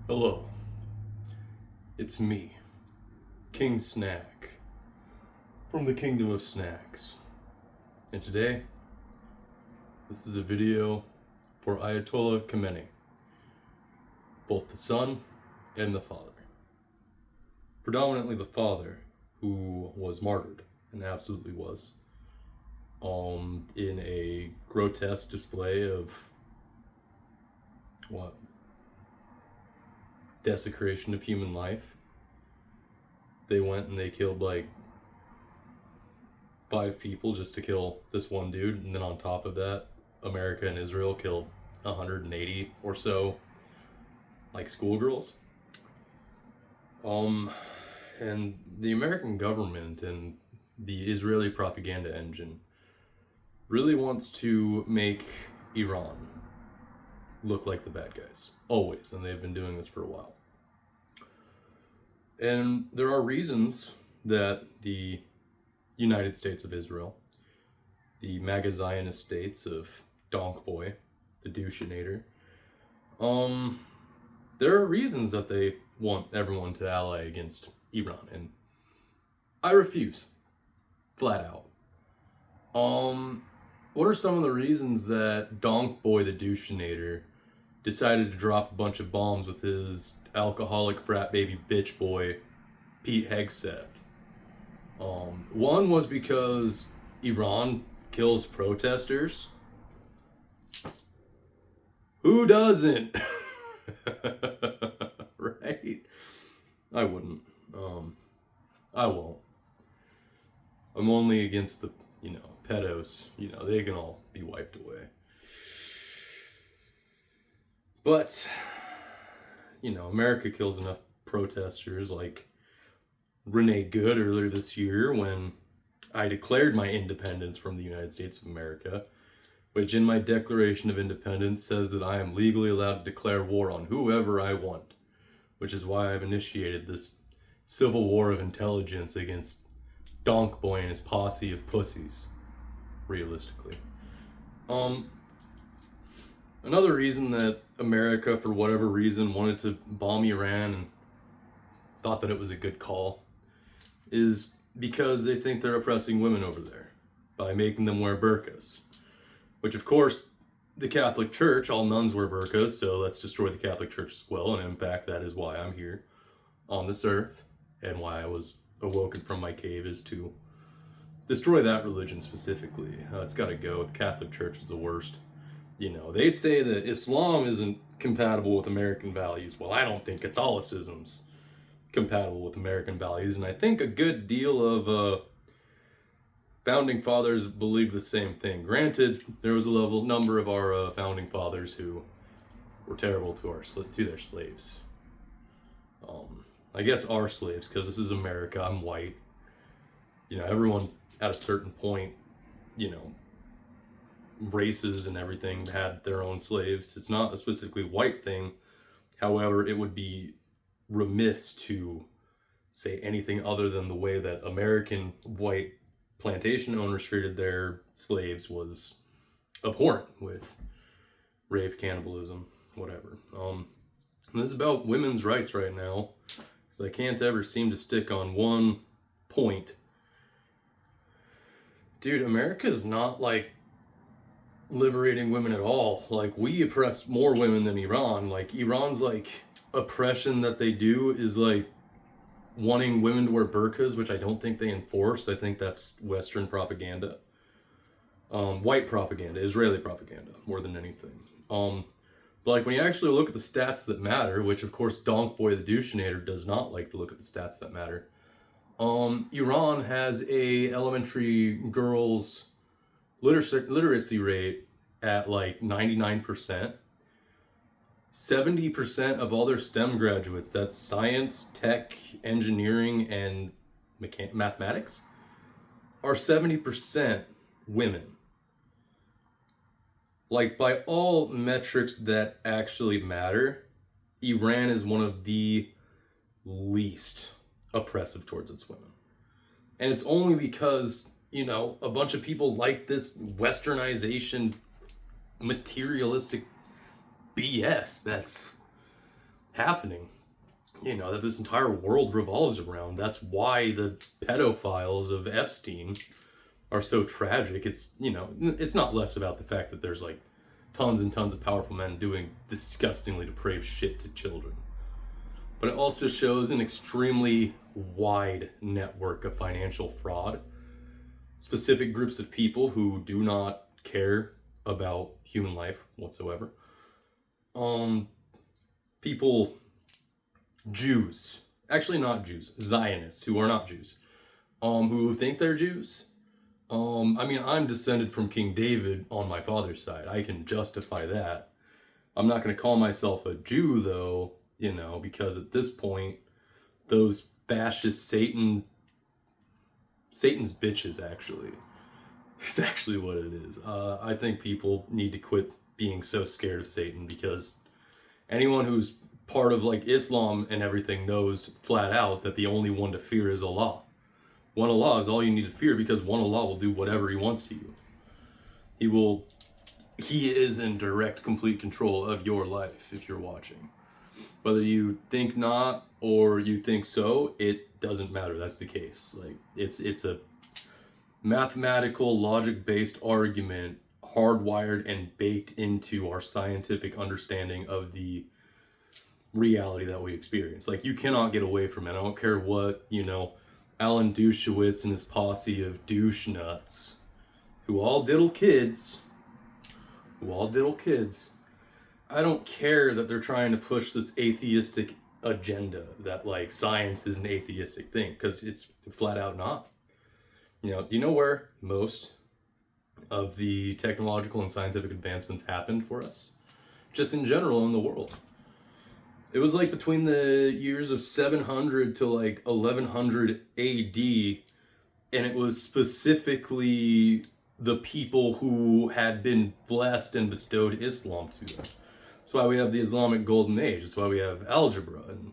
Hello, it's me, King Snack, from the Kingdom of Snacks. And today, this is a video for Ayatollah Khamenei, both the son and the father. Predominantly the father, who was martyred, and absolutely was, in a grotesque display of, desecration of human life. They went and they killed like 5 people just to kill this one dude, and then on top of that, America and Israel killed 180 or so like schoolgirls. And the American government and the Israeli propaganda engine really wants to make Iran look like the bad guys, always, and they've been doing this for a while. And there are reasons that the United States of Israel, the MAGA Zionist states of Donk Boy, the doucheinator, there are reasons that they want everyone to ally against Iran, and I refuse, flat out. What are some of the reasons that Donk Boy, the doucheinator, decided to drop a bunch of bombs with his alcoholic frat baby bitch boy, Pete Hegseth? One was because Iran kills protesters. Who doesn't? Right? I wouldn't. I won't. I'm only against the, pedos. They can all be wiped away. But, America kills enough protesters like Renee Good earlier this year when I declared my independence from the United States of America, which in my Declaration of Independence says that I am legally allowed to declare war on whoever I want, which is why I've initiated this civil war of intelligence against Donk Boy and his posse of pussies, realistically. Another reason that America, for whatever reason, wanted to bomb Iran and thought that it was a good call is because they think they're oppressing women over there by making them wear burqas. Which, of course, the Catholic Church, all nuns wear burqas, so let's destroy the Catholic Church as well. And in fact, that is why I'm here on this earth, and why I was awoken from my cave, is to destroy that religion specifically. It's got to go. The Catholic Church is the worst. They say that Islam isn't compatible with American values. Well, I don't think Catholicism's compatible with American values, and I think a good deal of founding fathers believe the same thing. Granted, there was a number of our founding fathers who were terrible to their slaves. I guess our slaves, because this is America. I'm white. Everyone at a certain point, races and everything had their own slaves. It's not a specifically white thing. However, it would be remiss to say anything other than the way that American white plantation owners treated their slaves was abhorrent, with rape, cannibalism, whatever. And this is about women's rights right now, because I can't ever seem to stick on one point. Dude, America is not like liberating women at all. Like, we oppress more women than Iran. Like, Iran's like oppression that they do is like wanting women to wear burqas, which I don't think they enforce. I think that's Western propaganda, white propaganda, Israeli propaganda, more than anything. But like, when you actually look at the stats that matter, which of course Donk Boy the doucheinator does not like to look at the stats that matter, Iran has a elementary girls literacy rate at like 99%. 70% of all their STEM graduates, that's science, tech, engineering, and mathematics, are 70% women. Like, by all metrics that actually matter, Iran is one of the least oppressive towards its women. And it's only because, a bunch of people like this westernization, materialistic BS that's happening, that this entire world revolves around. That's why the pedophiles of Epstein are so tragic. It's, it's not less about the fact that there's like tons and tons of powerful men doing disgustingly depraved shit to children. But it also shows an extremely wide network of financial fraud, specific groups of people who do not care about human life whatsoever. People, Jews, actually not Jews, Zionists who are not Jews, who think they're Jews. I'm descended from King David on my father's side. I can justify that. I'm not going to call myself a Jew though, because at this point, those fascist Satan's bitches actually. It's actually what it is. I think people need to quit being so scared of Satan, because anyone who's part of like Islam and everything knows flat out that the only one to fear is Allah. One Allah is all you need to fear, because one Allah will do whatever he wants to you. He is in direct, complete control of your life if you're watching. Whether you think not or you think so, it doesn't matter. That's the case. Like it's a mathematical, logic-based argument, hardwired and baked into our scientific understanding of the reality that we experience. Like, you cannot get away from it. I don't care what, Alan Dershowitz and his posse of douche nuts, who all diddle kids. I don't care that they're trying to push this atheistic agenda that like science is an atheistic thing, because it's flat out not. Do you know where most of the technological and scientific advancements happened for us? Just in general in the world. It was like between the years of 700 to like 1100 AD, and it was specifically the people who had been blessed and bestowed Islam to them. That's why we have the Islamic Golden Age. That's why we have algebra and,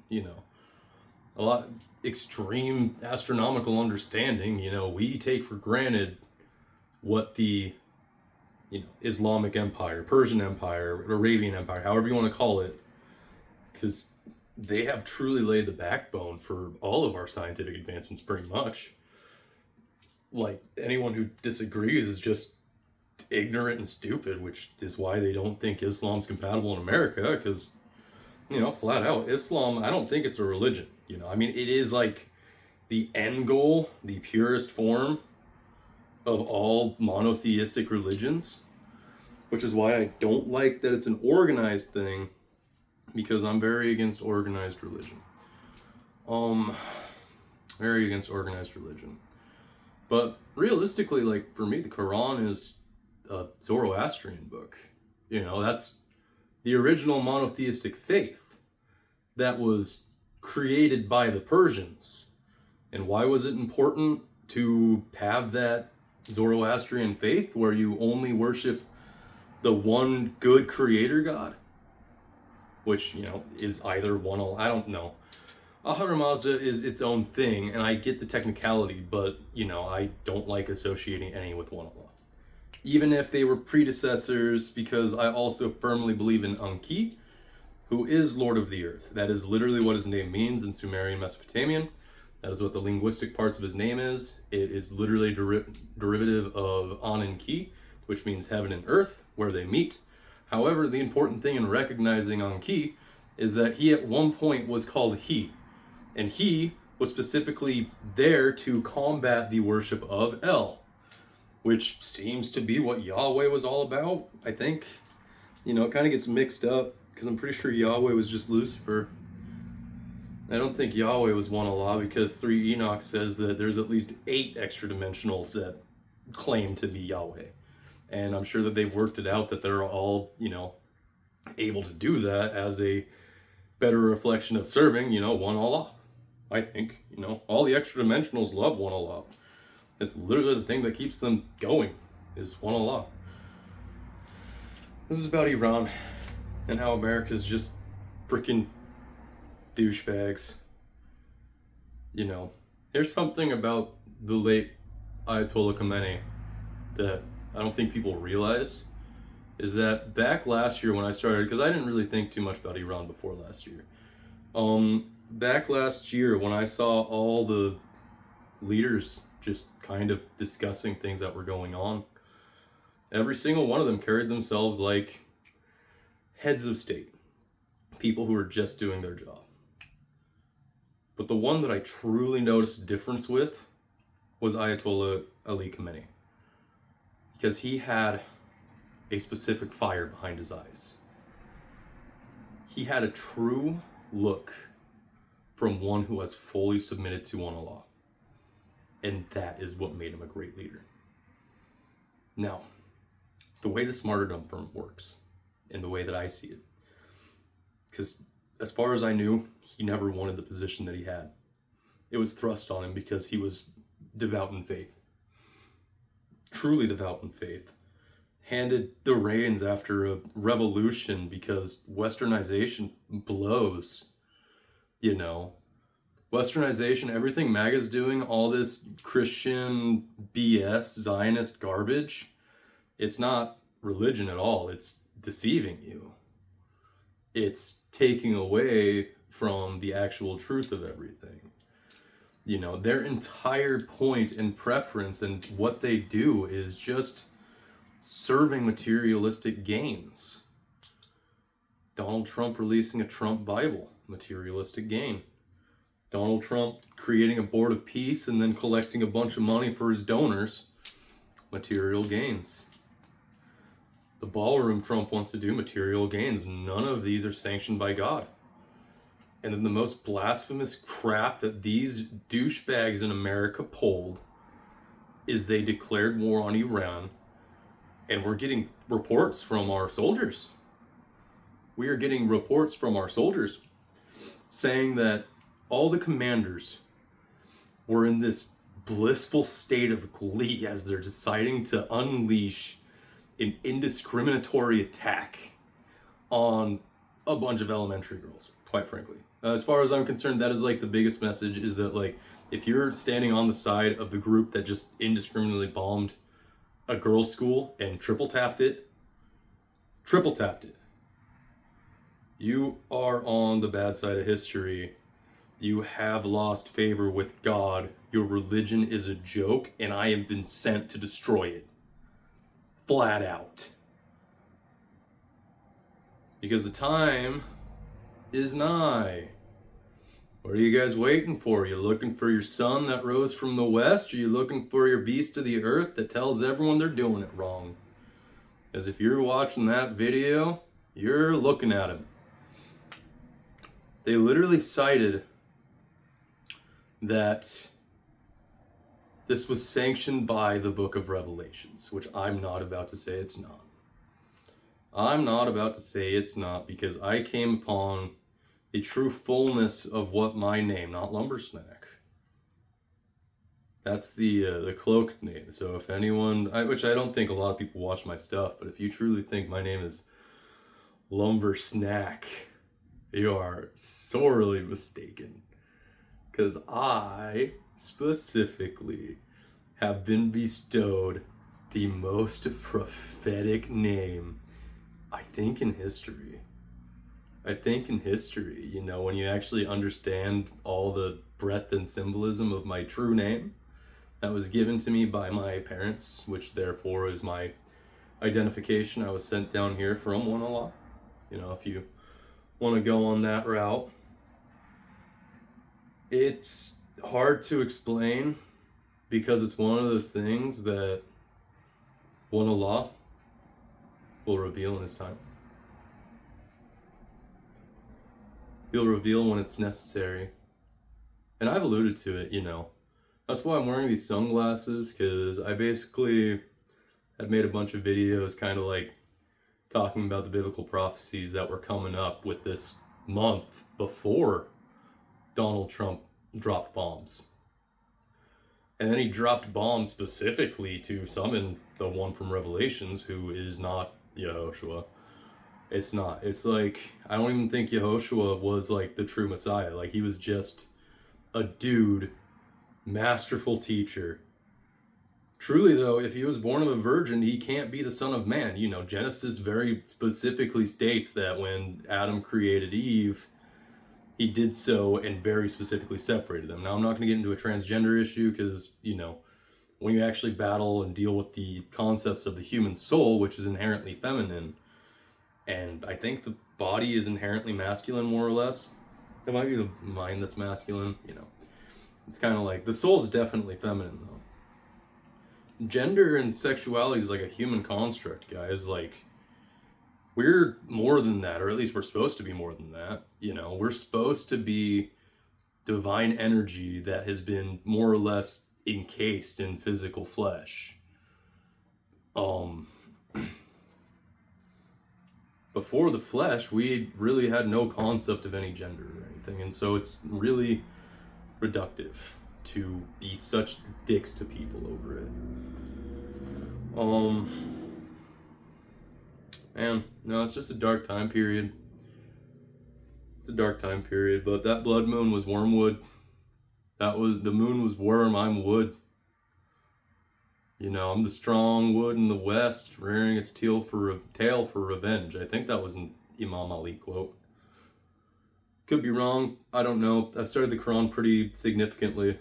a lot of extreme astronomical understanding. We take for granted what the, Islamic Empire, Persian Empire, Arabian Empire, however you want to call it, because they have truly laid the backbone for all of our scientific advancements pretty much. Like, anyone who disagrees is just ignorant and stupid, which is why they don't think Islam's compatible in America, because, flat out, Islam, I don't think it's a religion. It is like the end goal, the purest form of all monotheistic religions, which is why I don't like that it's an organized thing, because I'm very against organized religion. Very against organized religion. But realistically, like, for me, the Quran is a Zoroastrian book. That's the original monotheistic faith that was created by the Persians. And why was it important to have that Zoroastrian faith where you only worship the one good creator God? Which, is either one, I don't know. Ahura Mazda is its own thing, and I get the technicality, but, I don't like associating any with one Allah. Even if they were predecessors, because I also firmly believe in Enki, who is Lord of the Earth. That is literally what his name means in Sumerian Mesopotamian. That is what the linguistic parts of his name is. It is literally derivative of An-Enki, which means heaven and earth, where they meet. However, the important thing in recognizing Enki is that he at one point was called He. And he was specifically there to combat the worship of El, which seems to be what Yahweh was all about, I think. It kind of gets mixed up, because I'm pretty sure Yahweh was just Lucifer. I don't think Yahweh was one Allah, because 3 Enoch says that there's at least 8 extra dimensionals that claim to be Yahweh. And I'm sure that they've worked it out that they're all, able to do that as a better reflection of serving, one Allah. I think, all the extra dimensionals love one Allah. It's literally the thing that keeps them going, is one Allah. This is about Iran and how America's just freaking douchebags. There's something about the late Ayatollah Khamenei that I don't think people realize, is that back last year when I started, because I didn't really think too much about Iran before last year, Back last year when I saw all the leaders just kind of discussing things that were going on, every single one of them carried themselves like heads of state, people who were just doing their job. But the one that I truly noticed a difference with was Ayatollah Ali Khamenei, because he had a specific fire behind his eyes. He had a true look from one who has fully submitted to one Allah. And that is what made him a great leader. Now, the way the martyrdom works, and the way that I see it, because as far as I knew, he never wanted the position that he had. It was thrust on him because he was devout in faith. Truly devout in faith. Handed the reins after a revolution because westernization blows. You know, westernization, everything MAGA's doing, all this Christian BS, Zionist garbage, it's not religion at all. It's deceiving you. It's taking away from the actual truth of everything. You know, their entire point and preference and what they do is just serving materialistic gains. Donald Trump releasing a Trump Bible, materialistic gain. Donald Trump creating a board of peace and then collecting a bunch of money for his donors, material gains. The ballroom Trump wants to do, material gains. None of these are sanctioned by God. And then the most blasphemous crap that these douchebags in America pulled is they declared war on Iran, and we're getting reports from our soldiers. We are getting reports from our soldiers saying that all the commanders were in this blissful state of glee as they're deciding to unleash an indiscriminatory attack on a bunch of elementary girls, quite frankly. As far as I'm concerned, that is like the biggest message, is that like, if you're standing on the side of the group that just indiscriminately bombed a girls' school and triple tapped it, you are on the bad side of history. You have lost favor with God. Your religion is a joke, and I have been sent to destroy it. Flat out. Because the time is nigh. What are you guys waiting for? You looking for your sun that rose from the west? Or you looking for your beast of the earth that tells everyone they're doing it wrong? Because if you're watching that video, you're looking at him. They literally cited that this was sanctioned by the book of Revelations, which I'm not about to say it's not. I'm not about to say it's not, because I came upon the true fullness of what my name, not Lumbersnack. That's the cloaked name. So if anyone, which I don't think a lot of people watch my stuff, but if you truly think my name is Lumbersnack, you are sorely mistaken. Because I specifically have been bestowed the most prophetic name, I think, in history. You know, when you actually understand all the breadth and symbolism of my true name that was given to me by my parents, which therefore is my identification. I was sent down here from one Allah. You know, if you want to go on that route. It's hard to explain, because it's one of those things that one Allah will reveal in His time. He'll reveal when it's necessary. And I've alluded to it, you know. That's why I'm wearing these sunglasses, because I basically had made a bunch of videos kind of like talking about the biblical prophecies that were coming up with this month before Donald Trump dropped bombs. And then he dropped bombs specifically to summon the one from Revelations, who is not Yehoshua. It's not. It's like, I don't even think Yehoshua was like the true Messiah. Like, he was just a dude, masterful teacher. Truly though, if he was born of a virgin, he can't be the son of man. You know, Genesis very specifically states that when Adam created Eve, he did so and very specifically separated them. Now, I'm not going to get into a transgender issue because, you know, when you actually battle and deal with the concepts of the human soul, which is inherently feminine, and I think the body is inherently masculine, more or less. It might be the mind that's masculine, you know. It's kind of like, the soul is definitely feminine, though. Gender and sexuality is like a human construct, guys. Like, we're more than that, or at least we're supposed to be more than that. You know, we're supposed to be divine energy that has been more or less encased in physical flesh. Before the flesh, we really had no concept of any gender or anything, and so it's really reductive to be such dicks to people over it. Man, no, it's just a dark time period. It's a dark time period, but that blood moon was wormwood. The moon was worm, I'm wood. You know, I'm the strong wood in the west, rearing its tail for revenge. I think that was an Imam Ali quote. Could be wrong, I don't know. I've studied the Quran pretty significantly.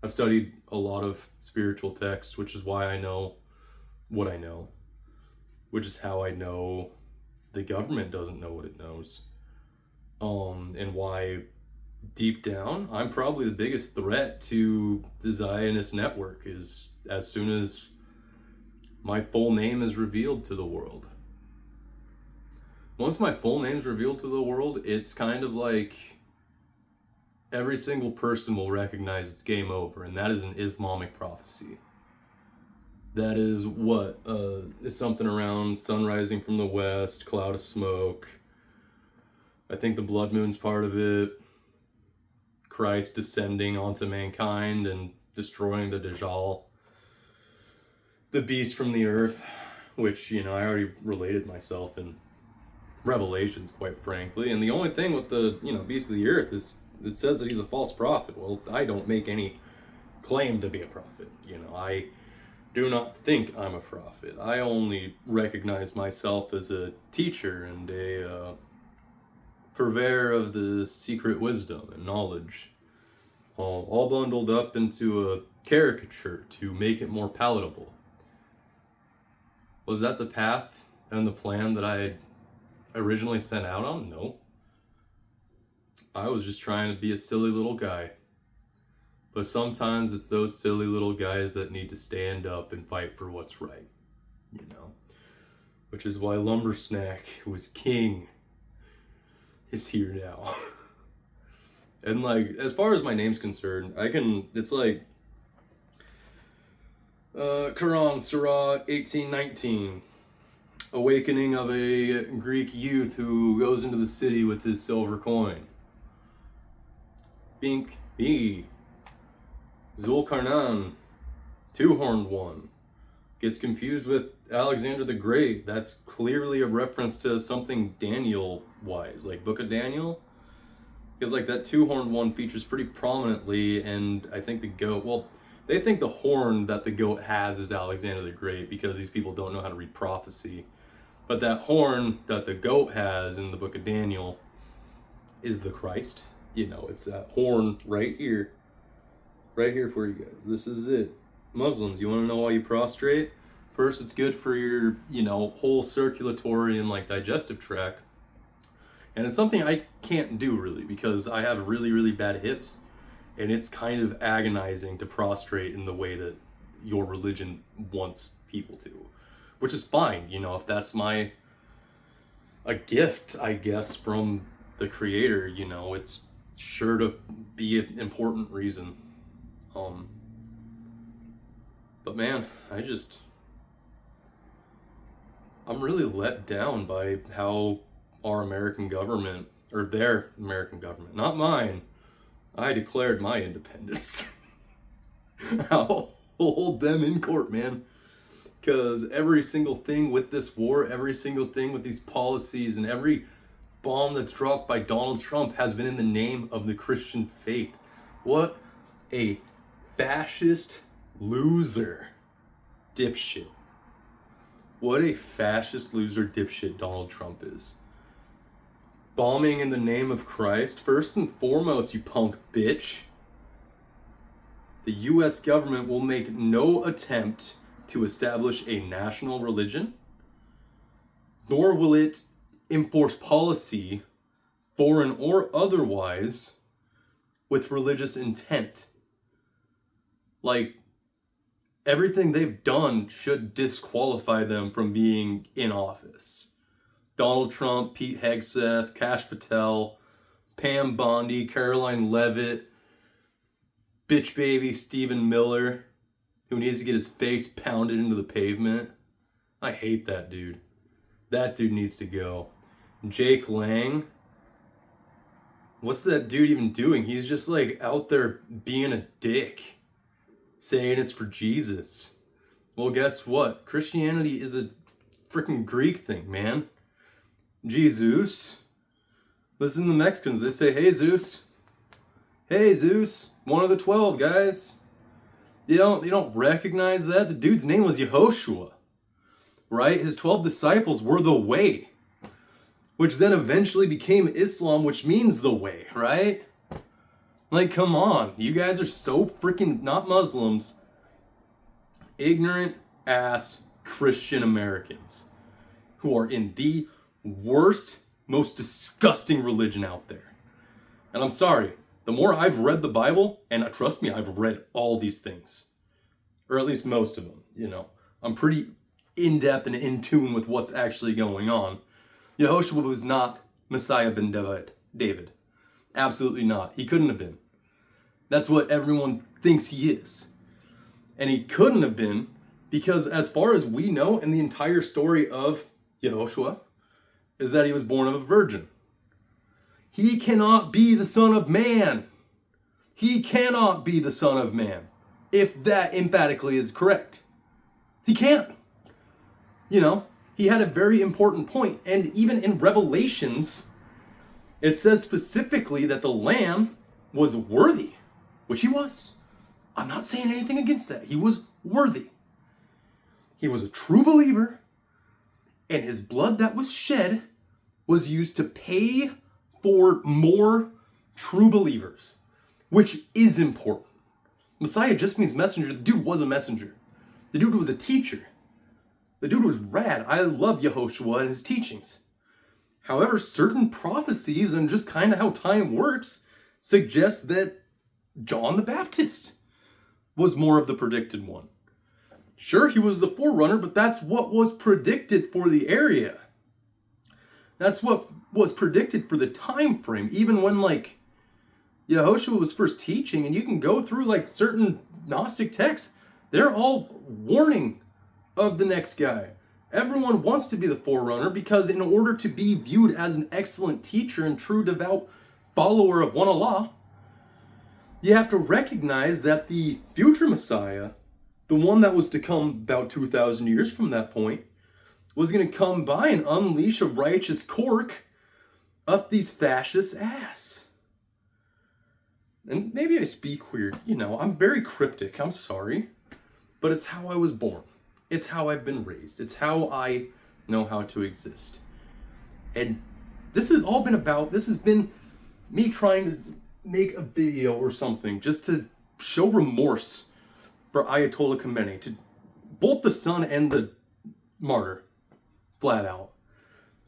I've studied a lot of spiritual texts, which is why I know what I know. Which is how I know the government doesn't know what it knows. And why deep down, I'm probably the biggest threat to the Zionist network is as soon as my full name is revealed to the world. Once my full name's revealed to the world, it's kind of like every single person will recognize it's game over, and that is an Islamic prophecy. That is what? It's something around sun rising from the west, cloud of smoke. I think the blood moon's part of it. Christ descending onto mankind and destroying the Dajjal, the beast from the earth, which, you know, I already related myself in Revelations, quite frankly. And the only thing with the, you know, beast of the earth is it says that he's a false prophet. Well, I don't make any claim to be a prophet. You know, I do not think I'm a prophet. I only recognize myself as a teacher and a purveyor of the secret wisdom and knowledge, all bundled up into a caricature to make it more palatable. Was that the path and the plan that I had originally set out on? No. I was just trying to be a silly little guy. But sometimes it's those silly little guys that need to stand up and fight for what's right, you know? Which is why Lumbersnack, who was king, is here now. And like, as far as my name's concerned, it's like Quran, Surah 18:19, awakening of a Greek youth who goes into the city with his silver coin. Bink, me. Zulkarnain, two-horned one, gets confused with Alexander the Great. That's clearly a reference to something Daniel-wise, like Book of Daniel. Because like that two-horned one features pretty prominently, and I think the goat, well, they think the horn that the goat has is Alexander the Great because these people don't know how to read prophecy. But that horn that the goat has in the Book of Daniel is the Christ. You know, it's that horn right here. Right here for you guys. This is it. Muslims, you want to know why you prostrate? First, it's good for your, you know, whole circulatory and like digestive tract. And it's something I can't do really because I have really, really bad hips. And it's kind of agonizing to prostrate in the way that your religion wants people to. Which is fine, you know, if that's a gift, I guess, from the creator, you know, it's sure to be an important reason. But man, I'm really let down by how our American government, or their American government, not mine, I declared my independence. I'll hold them in court, man. Because every single thing with this war, every single thing with these policies, and every bomb that's dropped by Donald Trump has been in the name of the Christian faith. What a fascist loser dipshit. What a fascist loser dipshit Donald Trump is. bombing in the name of Christ. First and foremost, you punk bitch, the US government will make no attempt to establish a national religion, nor will it enforce policy, foreign or otherwise, with religious intent. Like, everything they've done should disqualify them from being in office. Donald Trump, Pete Hegseth, Kash Patel, Pam Bondi, Caroline Leavitt, bitch baby Stephen Miller, who needs to get his face pounded into the pavement. I hate that dude. That dude needs to go. Jake Lang, what's that dude even doing? He's just like out there being a dick, saying it's for Jesus. Well, guess what? Christianity is a freaking Greek thing, man. Jesus. Listen to the Mexicans. They say, hey, Zeus. Hey, Zeus. One of the 12, guys. You don't recognize that? The dude's name was Yehoshua. Right? His 12 disciples were the way, which then eventually became Islam, which means the way, right? Like, come on. You guys are so freaking not Muslims. Ignorant ass Christian Americans who are in the worst, most disgusting religion out there. And I'm sorry, the more I've read the Bible, and trust me, I've read all these things, or at least most of them, I'm pretty in-depth and in tune with what's actually going on. Yehoshua was not Messiah ben David. Absolutely not. He couldn't have been. That's what everyone thinks he is. And he couldn't have been because, as far as we know in the entire story of Yehoshua, is that he was born of a virgin. He cannot be the Son of Man. He cannot be the Son of Man, if that emphatically is correct. He can't. He had a very important point. And even in Revelations, it says specifically that the Lamb was worthy, which he was. I'm not saying anything against that. He was worthy. He was a true believer, and his blood that was shed was used to pay for more true believers, which is important. Messiah just means messenger. The dude was a messenger. The dude was a teacher. The dude was rad. I love Yehoshua and his teachings. However, certain prophecies and just kind of how time works suggest that John the Baptist was more of the predicted one. Sure, he was the forerunner, but that's what was predicted for the area. That's what was predicted for the time frame. Even when Yehoshua was first teaching, and you can go through certain Gnostic texts, they're all warning of the next guy. Everyone wants to be the forerunner because in order to be viewed as an excellent teacher and true devout follower of one Allah, you have to recognize that the future Messiah, the one that was to come about 2,000 years from that point, was going to come by and unleash a righteous cork up these fascists' ass. And maybe I speak weird, I'm very cryptic, I'm sorry, but it's how I was born. It's how I've been raised. It's how I know how to exist. And this has been me trying to make a video or something just to show remorse for Ayatollah Khamenei, to both the son and the martyr, flat out.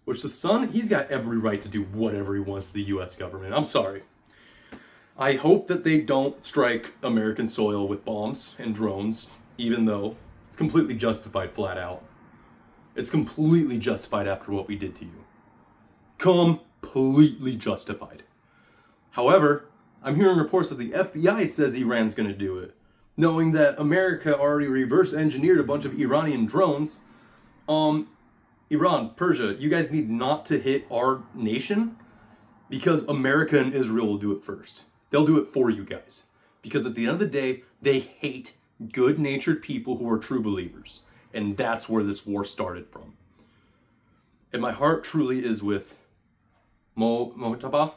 Which the son, he's got every right to do whatever he wants to the US government. I'm sorry. I hope that they don't strike American soil with bombs and drones, even though it's completely justified, flat out. It's completely justified after what we did to you. Completely justified. However, I'm hearing reports that the FBI says Iran's going to do it, knowing that America already reverse engineered a bunch of Iranian drones. Iran, Persia, you guys need not to hit our nation because America and Israel will do it first. They'll do it for you guys. Because at the end of the day, they hate good-natured people who are true believers. And that's where this war started from. And my heart truly is with Ayatollah.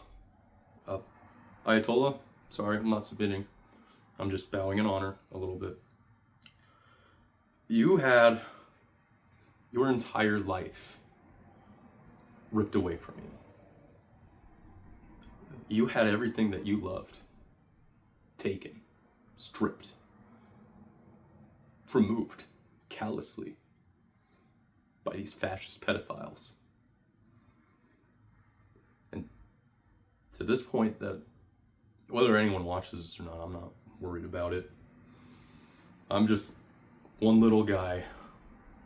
Sorry, I'm not submitting. I'm just bowing in honor a little bit. You had your entire life ripped away from you. You had everything that you loved taken, stripped, removed callously by these fascist pedophiles. And to this point, that whether anyone watches this or not, I'm not worried about it. I'm just one little guy,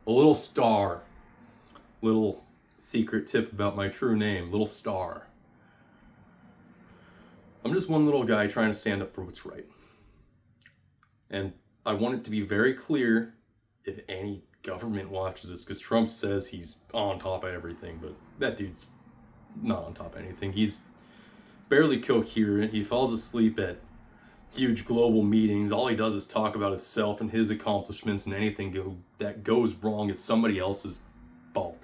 a little star, little secret tip about my true name, little star. I'm just one little guy trying to stand up for what's right. And I want it to be very clear if any government watches this, because Trump says he's on top of everything, but that dude's not on top of anything. He's barely coherent. He falls asleep at huge global meetings. All he does is talk about himself and his accomplishments, and anything that goes wrong is somebody else's fault.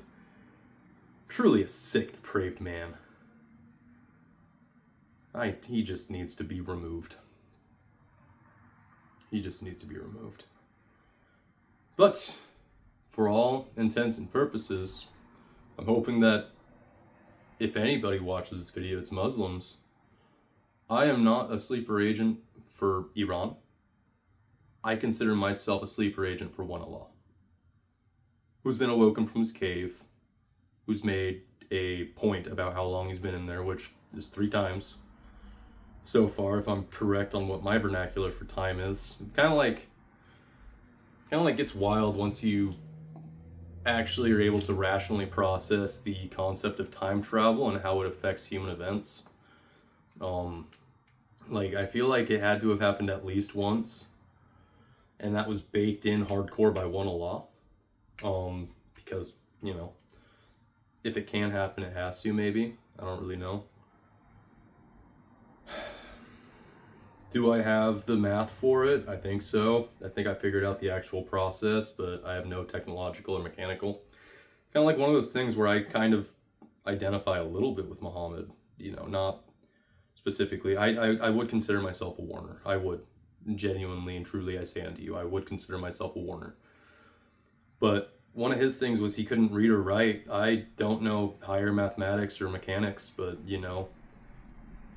Truly a sick, depraved man. He just needs to be removed. He just needs to be removed. But for all intents and purposes, I'm hoping that if anybody watches this video, it's Muslims. I am not a sleeper agent for Iran. I consider myself a sleeper agent for one Allah, who's been awoken from his cave, who's made a point about how long he's been in there, which is 3 times so far, if I'm correct on what my vernacular for time is. It's kind of like gets wild once you actually are able to rationally process the concept of time travel and how it affects human events. I feel like it had to have happened at least once, and that was baked in hardcore by one Allah. Because, if it can happen, it has to, maybe. I don't really know. Do I have the math for it? I think so. I think I figured out the actual process, but I have no technological or mechanical. Kind of like one of those things where I kind of identify a little bit with Muhammad, not specifically. I would consider myself a warner. I would. Genuinely and truly, I say unto you, I would consider myself a warner. But one of his things was he couldn't read or write. I don't know higher mathematics or mechanics, but,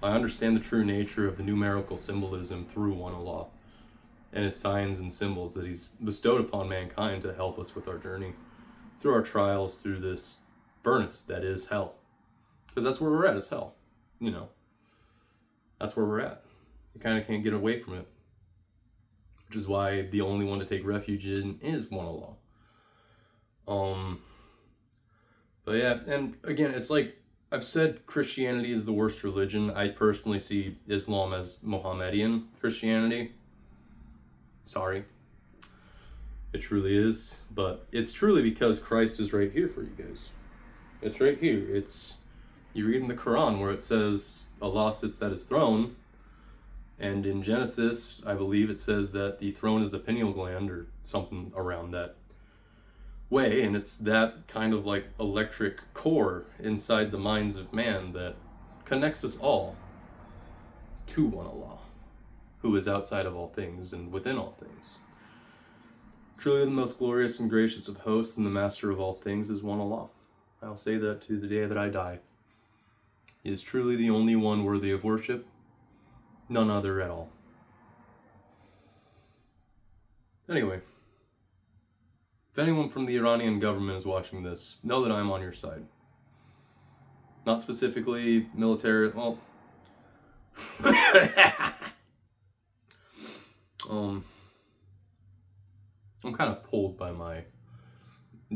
I understand the true nature of the numerical symbolism through one Allah and his signs and symbols that he's bestowed upon mankind to help us with our journey through our trials, through this furnace that is hell. Because that's where we're at, is hell. That's where we're at. You kind of can't get away from it. Which is why the only one to take refuge in is one Allah. But yeah, and again, it's like I've said Christianity is the worst religion. I personally see Islam as Mohammedan Christianity. Sorry. It truly is. But it's truly because Christ is right here for you guys. It's right here. You read in the Quran where it says Allah sits at his throne. And in Genesis, I believe it says that the throne is the pineal gland or something around that way, and it's that kind of like electric core inside the minds of man that connects us all to one Allah, who is outside of all things and within all things. Truly the most glorious and gracious of hosts and the master of all things is one Allah. I'll say that to the day that I die. He is truly the only one worthy of worship, none other at all. Anyway, if anyone from the Iranian government is watching this, know that I'm on your side. Not specifically military, well... I'm kind of pulled by my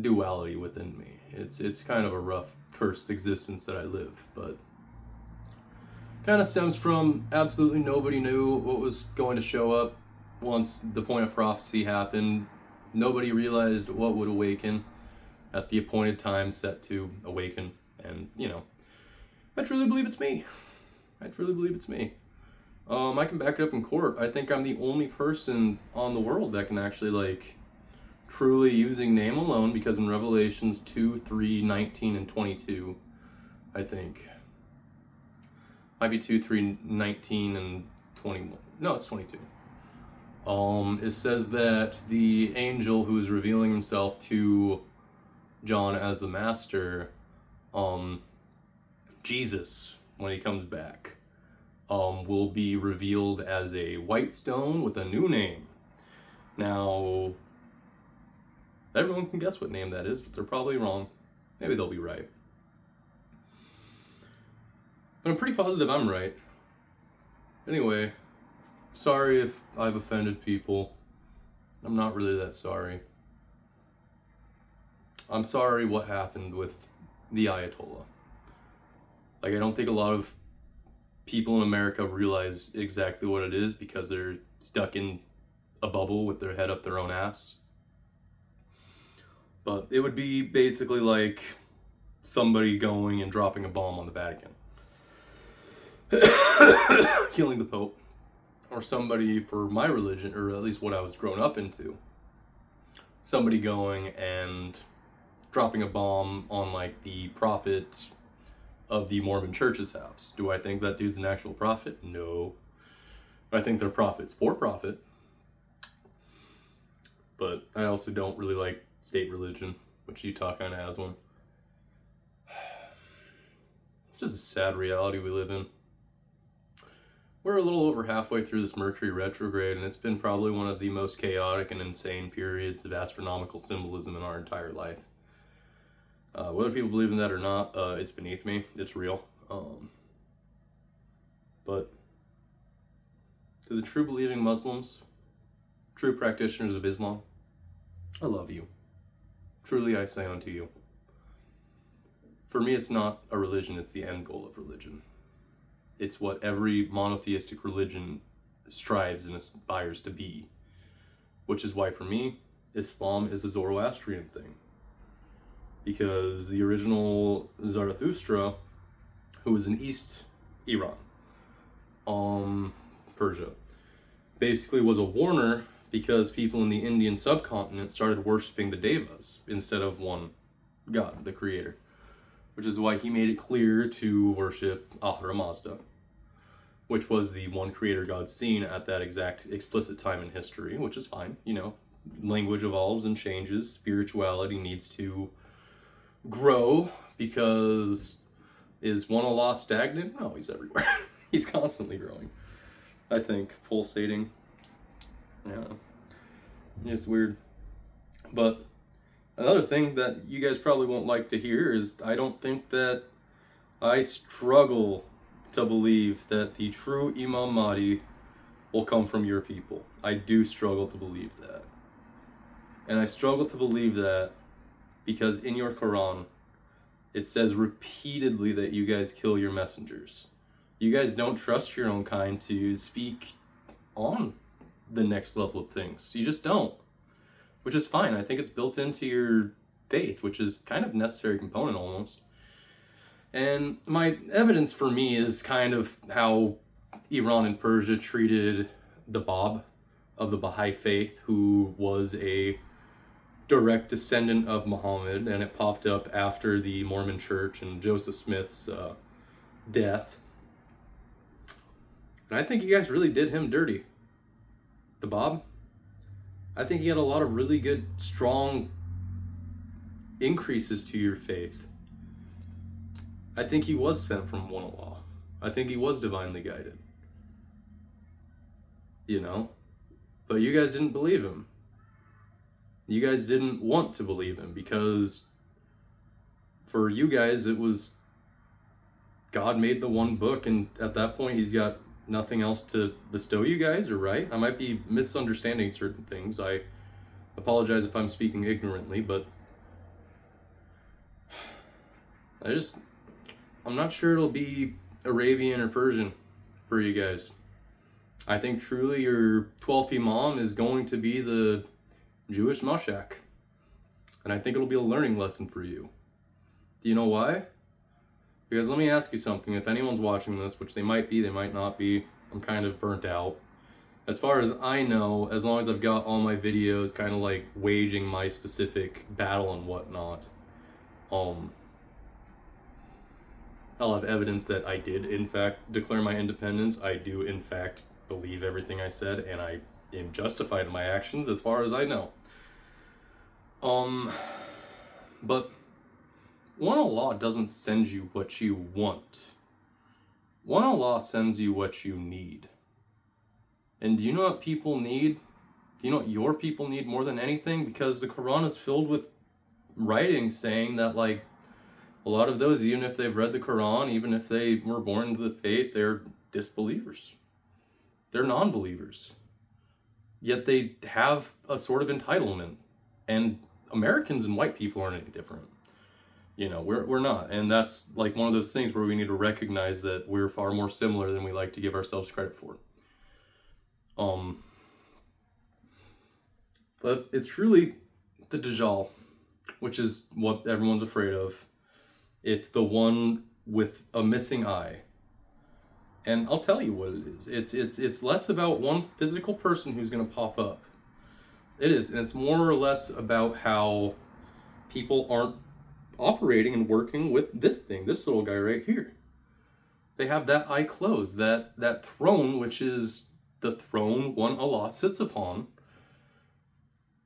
duality within me. It's kind of a rough, cursed existence that I live, but kind of stems from absolutely nobody knew what was going to show up once the point of prophecy happened. Nobody realized what would awaken at the appointed time set to awaken. And, I truly believe it's me. I truly believe it's me. I can back it up in court. I think I'm the only person on the world that can actually, truly using name alone, because in Revelations 2, 3, 19, and 22, I think. Might be 2, 3, 19, and 21. No, it's 22. It says that the angel who is revealing himself to John as the master, Jesus, when he comes back, will be revealed as a white stone with a new name. Now, everyone can guess what name that is, but they're probably wrong. Maybe they'll be right. But I'm pretty positive I'm right. Anyway, sorry if I've offended people. I'm not really that sorry. I'm sorry what happened with the Ayatollah. Like, I don't think a lot of people in America realize exactly what it is because they're stuck in a bubble with their head up their own ass. But it would be basically like somebody going and dropping a bomb on the Vatican. Killing the Pope. Or somebody, for my religion, or at least what I was grown up into, somebody going and dropping a bomb on like the prophet of the Mormon church's house. Do I think that dude's an actual prophet? No. I think they're prophets for profit. But I also don't really like state religion, which Utah kind of has one. It's just a sad reality we live in. We're a little over halfway through this Mercury retrograde, and it's been probably one of the most chaotic and insane periods of astronomical symbolism in our entire life. Whether people believe in that or not, it's beneath me. It's real. But to the true believing Muslims, true practitioners of Islam, I love you. Truly I say unto you. For me, it's not a religion, it's the end goal of religion. It's what every monotheistic religion strives and aspires to be. Which is why, for me, Islam is a Zoroastrian thing. Because the original Zarathustra, who was in East Iran, Persia, basically was a warner because people in the Indian subcontinent started worshipping the devas instead of one God, the creator. Which is why he made it clear to worship Ahura Mazda, which was the one creator God seen at that exact explicit time in history, which is fine. You know, language evolves and changes. Spirituality needs to grow because is one Allah stagnant? No, he's everywhere. He's constantly growing. I think, pulsating. Yeah. It's weird. But another thing that you guys probably won't like to hear is I don't think that I struggle to believe that the true Imam Mahdi will come from your people. I do struggle to believe that. And I struggle to believe that because in your Quran, it says repeatedly that you guys kill your messengers. You guys don't trust your own kind to speak on the next level of things. You just don't. Which is fine. I think it's built into your faith, which is kind of a necessary component almost. And my evidence for me is kind of how Iran and Persia treated the Bab of the Baha'i faith, who was a direct descendant of Muhammad, and it popped up after the Mormon Church and Joseph Smith's death. And I think you guys really did him dirty. The Bab. I think he had a lot of really good, strong increases to your faith. I think he was sent from one Allah. I think he was divinely guided. You know? But you guys didn't believe him. You guys didn't want to believe him because for you guys it was God made the one book, and at that point he's got nothing else to bestow you guys, or right? I might be misunderstanding certain things. I apologize if I'm speaking ignorantly, but I'm not sure it'll be Arabian or Persian for you guys. I think truly your 12th Imam is going to be the Jewish Mashak. And I think it'll be a learning lesson for you. Do you know why? Because let me ask you something. If anyone's watching this, which they might be, they might not be, I'm kind of burnt out. As far as I know, as long as I've got all my videos kind of like waging my specific battle and whatnot, I'll have evidence that I did, in fact, declare my independence. I do, in fact, believe everything I said, and I am justified in my actions as far as I know. But one Allah doesn't send you what you want. One Allah sends you what you need. And do you know what people need? Do you know what your people need more than anything? Because the Quran is filled with writings saying that, like, a lot of those, even if they've read the Quran, even if they were born into the faith, they're disbelievers. They're non-believers. Yet they have a sort of entitlement. And Americans and white people aren't any different. You know, we're not. And that's like one of those things where we need to recognize that we're far more similar than we like to give ourselves credit for. But it's truly the Dajjal, which is what everyone's afraid of. It's the one with a missing eye. And I'll tell you what it is. It's less about one physical person who's going to pop up. It is, and it's more or less about how people aren't operating and working with this thing, this little guy right here. They have that eye closed, that throne, which is the throne one Allah sits upon.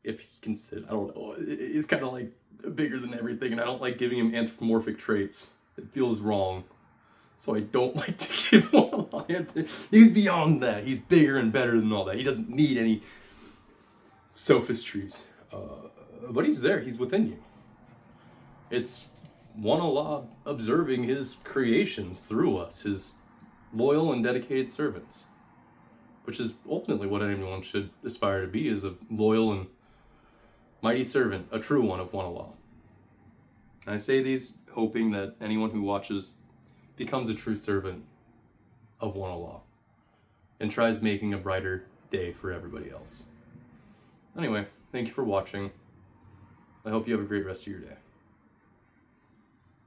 If he can sit, I don't know. It's kind of like bigger than everything, and I don't like giving him anthropomorphic traits. It feels wrong. So I don't like to give him Allah. He's beyond that. He's bigger and better than all that. He doesn't need any sophistries. But he's there. He's within you. It's one Allah observing his creations through us, his loyal and dedicated servants. Which is ultimately what anyone should aspire to be, is a loyal and mighty servant, a true one of one Allah. And I say these hoping that anyone who watches becomes a true servant of one Allah and tries making a brighter day for everybody else. Anyway, thank you for watching. I hope you have a great rest of your day.